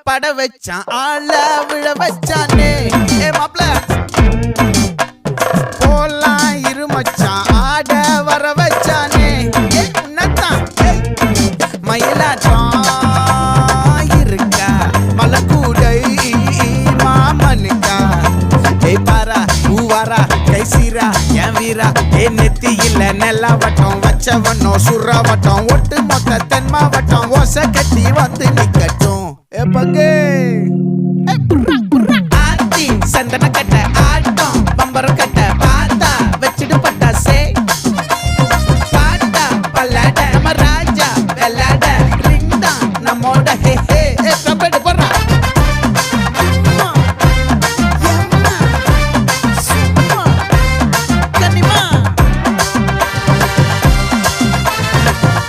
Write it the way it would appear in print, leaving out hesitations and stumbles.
பட வச்சான் ஆள விழ வச்சானே ஏ மாப்ள போலாம் இருமச்சான் ஆட வர வச்சானே ஏ உன்னதான் மயிலாட்டம் இருக்கா மலக்கூடை மாமனுக்கா ஏ பாரா பூவாரா கைசீரா என் வீரா ஏ நெத்தி இல்ல நெல்லாவட்டம் வச்சவனோ சுறாவட்டம் ஒட்டு மொத்த தென் மாவட்டம் ஓசை கட்டி வந்து நிக்கட்டும் ஏ பங்கே